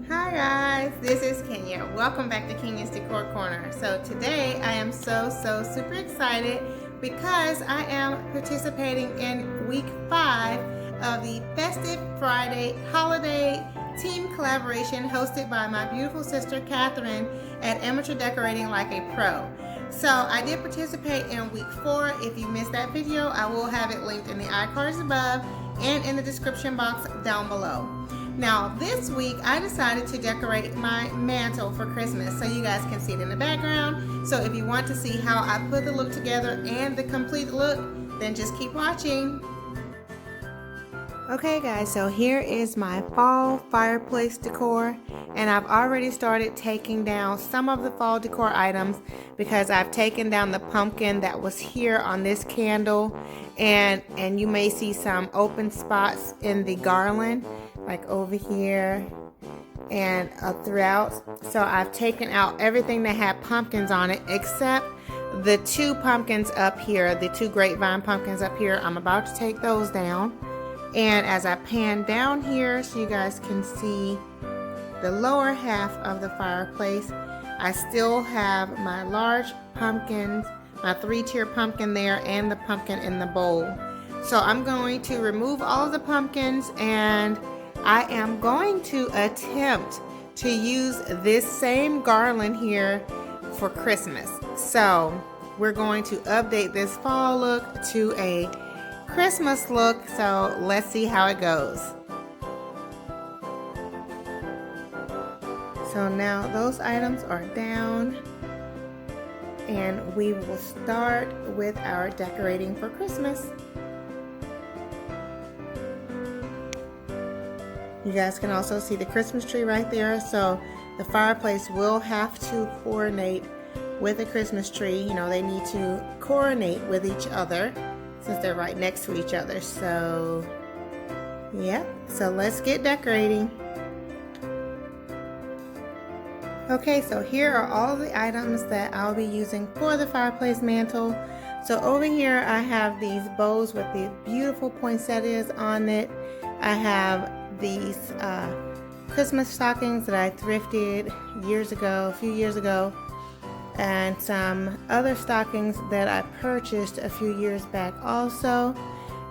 Hi guys, this is Kenya. Welcome back to Kenya's Decor Corner. So today I am so super excited because I am participating in week 5 of the Festive Friday holiday team collaboration hosted by my beautiful sister Catherine at Amateur Decorating Like a Pro. So I did participate in week 4. If you missed that video, I will have it linked in the iCards above and in the description box down below. Now this week I decided to decorate my mantle for Christmas so you guys can see it in the background. So if you want to see how I put the look together and the complete look, then just keep watching. Okay guys, so here is my fall fireplace decor, and I've already started taking down some of the fall decor items because I've taken down the pumpkin that was here on this candle, and you may see some open spots in the garland like over here and throughout. So I've taken out everything that had pumpkins on it except the 2 pumpkins up here, the 2 grapevine pumpkins up here. I'm about to take those down. And as I pan down here so you guys can see the lower half of the fireplace, I still have my large pumpkins, my 3-tier pumpkin there, and the pumpkin in the bowl. So I'm going to remove all of the pumpkins, and I am going to attempt to use this same garland here for Christmas. So we're going to update this fall look to a Christmas look, so let's see how it goes. So now those items are down, and we will start with our decorating for Christmas. You guys can also see the Christmas tree right there, so the fireplace will have to coordinate with the Christmas tree. You know, they need to coordinate with each other since they're right next to each other. So yeah, so let's get decorating. Okay, so here are all of the items that I'll be using for the fireplace mantle. So over here I have these bows with the beautiful poinsettias on it. I have these Christmas stockings that I thrifted a few years ago, and some other stockings that I purchased a few years back also.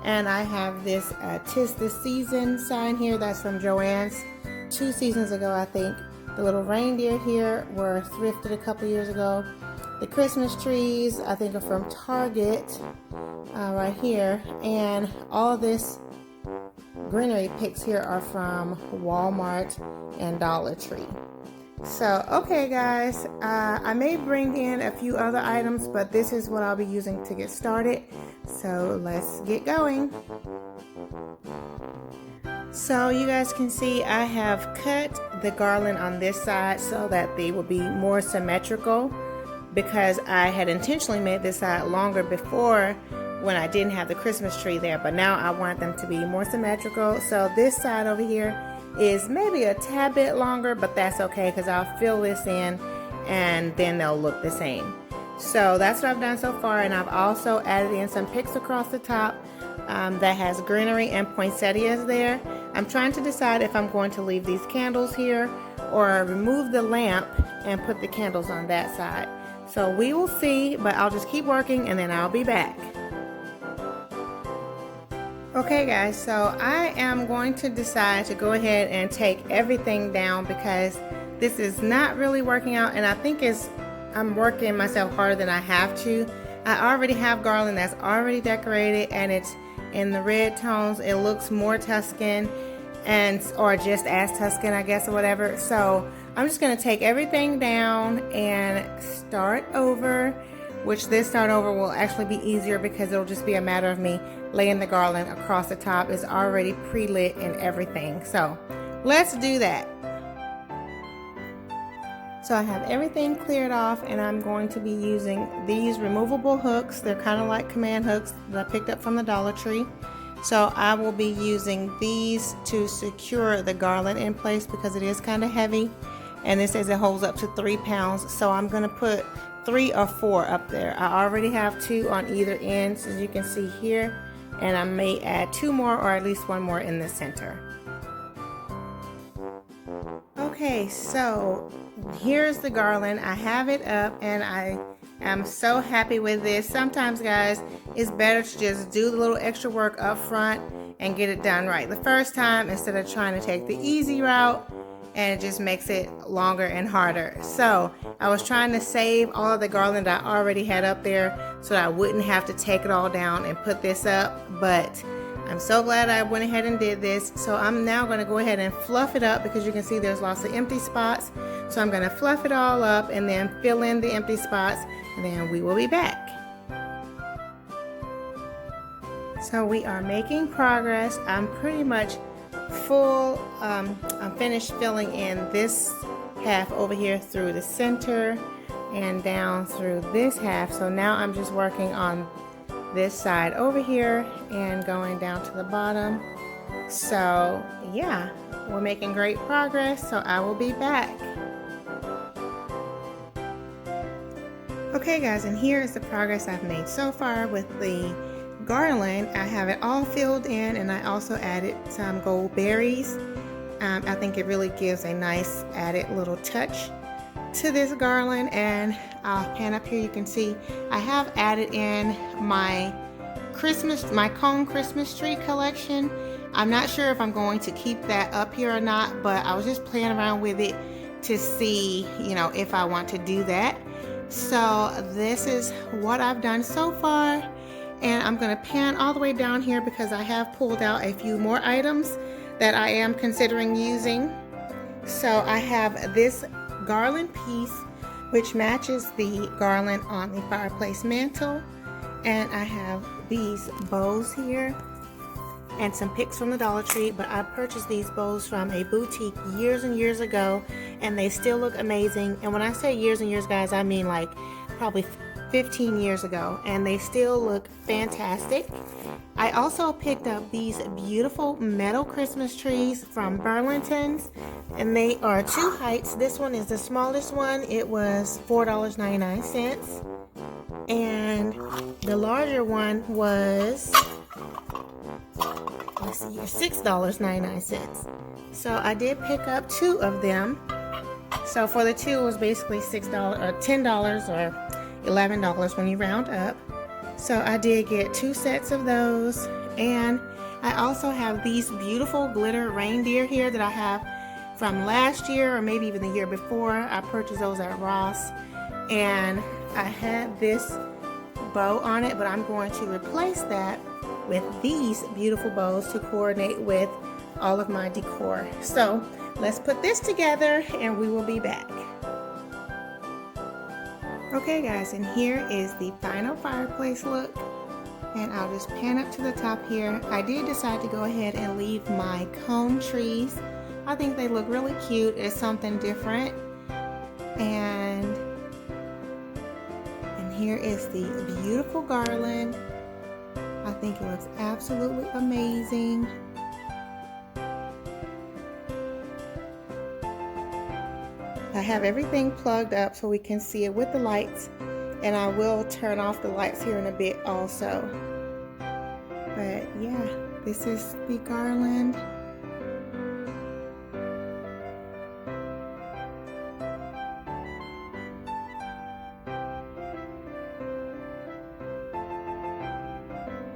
And I have this 'Tis the Season sign here that's from Joann's 2 seasons ago, I think. The little reindeer here were thrifted a couple years ago. The Christmas trees I think are from Target right here, and all this greenery picks here are from Walmart and Dollar Tree. So okay guys, I may bring in a few other items, but this is what I'll be using to get started. So let's get going. So you guys can see I have cut the garland on this side so that they will be more symmetrical, because I had intentionally made this side longer before when I didn't have the Christmas tree there, but now I want them to be more symmetrical. So this side over here is maybe a tad bit longer, but that's okay because I'll fill this in and then they'll look the same. So that's what I've done so far, and I've also added in some picks across the top that has greenery and poinsettias there. I'm trying to decide if I'm going to leave these candles here or remove the lamp and put the candles on that side. So we will see, but I'll just keep working and then I'll be back. Okay guys, so I am going to decide to go ahead and take everything down because this is not really working out, and I think I'm working myself harder than I have to. I already have garland that's already decorated, and it's in the red tones. It looks more Tuscan, or just as Tuscan, I guess, or whatever. So I'm just going to take everything down and start over, which this start over will actually be easier because it'll just be a matter of me laying the garland across the top. It's already pre-lit and everything. So let's do that. So I have everything cleared off, and I'm going to be using these removable hooks. They're kind of like command hooks that I picked up from the Dollar Tree. So I will be using these to secure the garland in place because it is kind of heavy, and this says it holds up to 3 pounds. So I'm going to put 3 or 4 up there. I already have 2 on either ends, as you can see here, and I may add 2 more or at least 1 more in the center. Okay, so here's the garland. I have it up and I am so happy with this. Sometimes, guys, it's better to just do the little extra work up front and get it done right the first time instead of trying to take the easy route, and it just makes it longer and harder. So I was trying to save all of the garland I already had up there so that I wouldn't have to take it all down and put this up, but I'm so glad I went ahead and did this. So I'm now going to go ahead and fluff it up because you can see there's lots of empty spots. So I'm going to fluff it all up and then fill in the empty spots, and then we will be back. So we are making progress. I'm pretty much full. I'm finished filling in this half over here through the center and down through this half. So now I'm just working on this side over here and going down to the bottom. So yeah, we're making great progress, so I will be back. Okay guys, and here is the progress I've made so far with the garland. I have it all filled in, and I also added some gold berries. I think it really gives a nice added little touch to this garland. And I'll pan up here, you can see I have added in my cone Christmas tree collection. I'm not sure if I'm going to keep that up here or not, but I was just playing around with it to see, you know, if I want to do that. So this is what I've done so far, and I'm going to pan all the way down here because I have pulled out a few more items that I am considering using. So I have this garland piece which matches the garland on the fireplace mantle, and I have these bows here and some picks from the Dollar Tree, but I purchased these bows from a boutique years and years ago, and they still look amazing. And when I say years and years, guys, I mean like probably 15 years ago, and they still look fantastic. I also picked up these beautiful metal Christmas trees from Burlington's, and they are 2 heights. This one is the smallest one. It was $4.99, and the larger one was, let's see here, $6.99. So I did pick up 2 of them. So for the 2 it was basically $6 or $10 or $11 when you round up. So I did get 2 sets of those, and I also have these beautiful glitter reindeer here that I have from last year or maybe even the year before. I purchased those at Ross, and I had this bow on it, but I'm going to replace that with these beautiful bows to coordinate with all of my decor. So let's put this together and we will be back. Okay guys, and here is the final fireplace look, and I'll just pan up to the top here. I did decide to go ahead and leave my cone trees. I think they look really cute. It's something different. And here is the beautiful garland. I think it looks absolutely amazing. I have everything plugged up so we can see it with the lights, and I will turn off the lights here in a bit also. But yeah, this is the garland.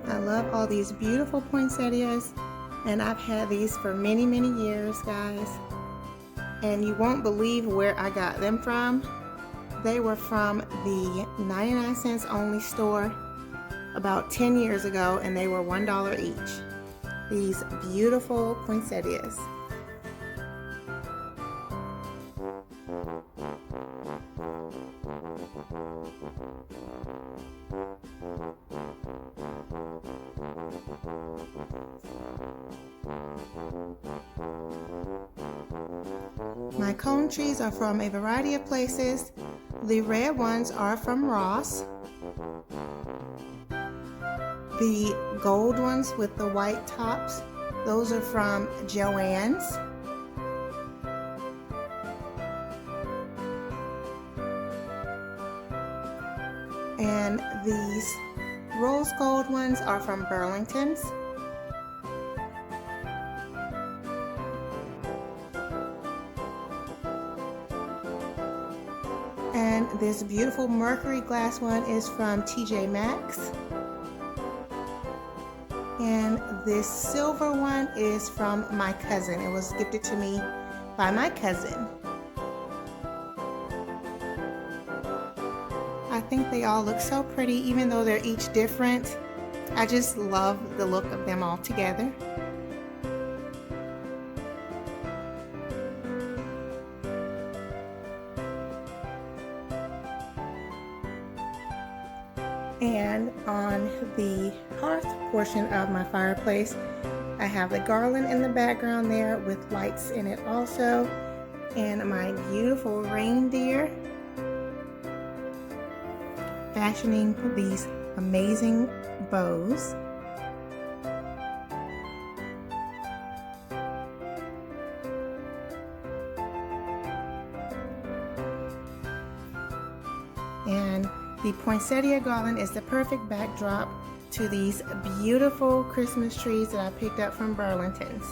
I love all these beautiful poinsettias, and I've had these for many, many years, guys. And you won't believe where I got them from. They were from the 99 cents only store about 10 years ago, and they were $1 each. These beautiful poinsettias. My cone trees are from a variety of places. The red ones are from Ross. The gold ones with the white tops, those are from Joann's. rose gold ones are from Burlington's. And this beautiful mercury glass one is from TJ Maxx. And this silver one is from my cousin. It was gifted to me by my cousin. I think they all look so pretty, even though they're each different. I just love the look of them all together. And on the hearth portion of my fireplace, I have the garland in the background there with lights in it also, and my beautiful reindeer fashioning these amazing bows. And the poinsettia garland is the perfect backdrop to these beautiful Christmas trees that I picked up from Burlington's.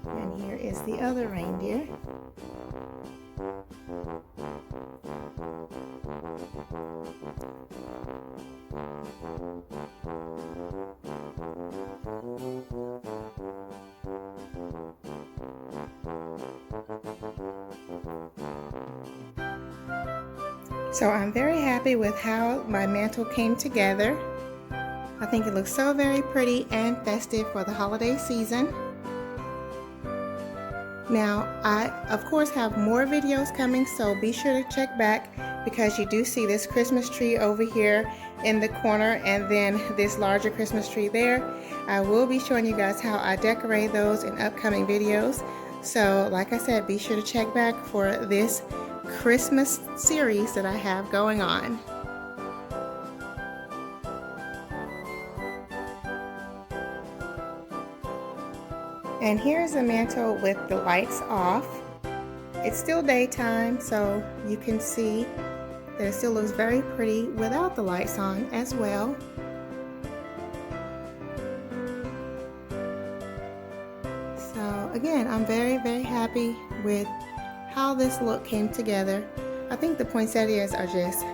And here is the other reindeer. So I'm very happy with how my mantle came together. I think it looks so very pretty and festive for the holiday season. Now, I of course have more videos coming, so be sure to check back, because you do see this Christmas tree over here in the corner and then this larger Christmas tree there. I will be showing you guys how I decorate those in upcoming videos. So like I said, be sure to check back for this Christmas series that I have going on. And here's the mantle with the lights off. It's still daytime, so you can see that it still looks very pretty without the lights on as well. So again, I'm very, very happy with how this look came together. I think the poinsettias are just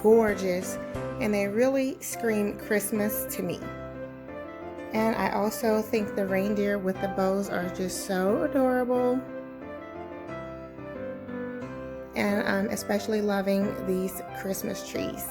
gorgeous, and they really scream Christmas to me. And I also think the reindeer with the bows are just so adorable. And I'm especially loving these Christmas trees.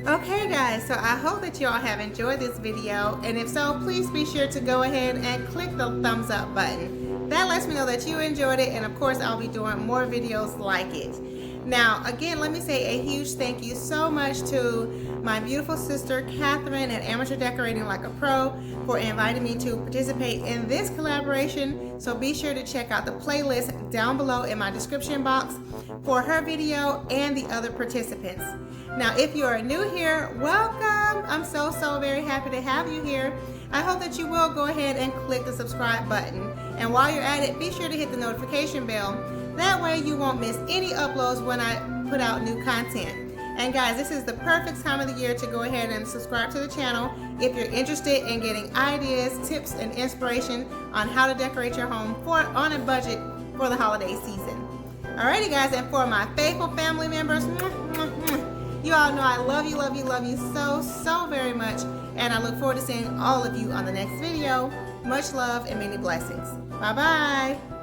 Okay guys, so I hope that you all have enjoyed this video, and if so, please be sure to go ahead and click the thumbs up button. That lets me know that you enjoyed it, and of course I'll be doing more videos like it. Now again, let me say a huge thank you so much to my beautiful sister Catherine at Amateur Decorating Like a Pro for inviting me to participate in this collaboration. So be sure to check out the playlist down below in my description box for her video and the other participants. Now if you are new here, welcome! I'm so very happy to have you here. I hope that you will go ahead and click the subscribe button, and while you're at it, be sure to hit the notification bell. That way you won't miss any uploads when I put out new content. And guys, this is the perfect time of the year to go ahead and subscribe to the channel if you're interested in getting ideas, tips, and inspiration on how to decorate your home on a budget for the holiday season. Alrighty guys, and for my faithful family members, you all know I love you so very much, and I look forward to seeing all of you on the next video. Much love and many blessings. Bye bye.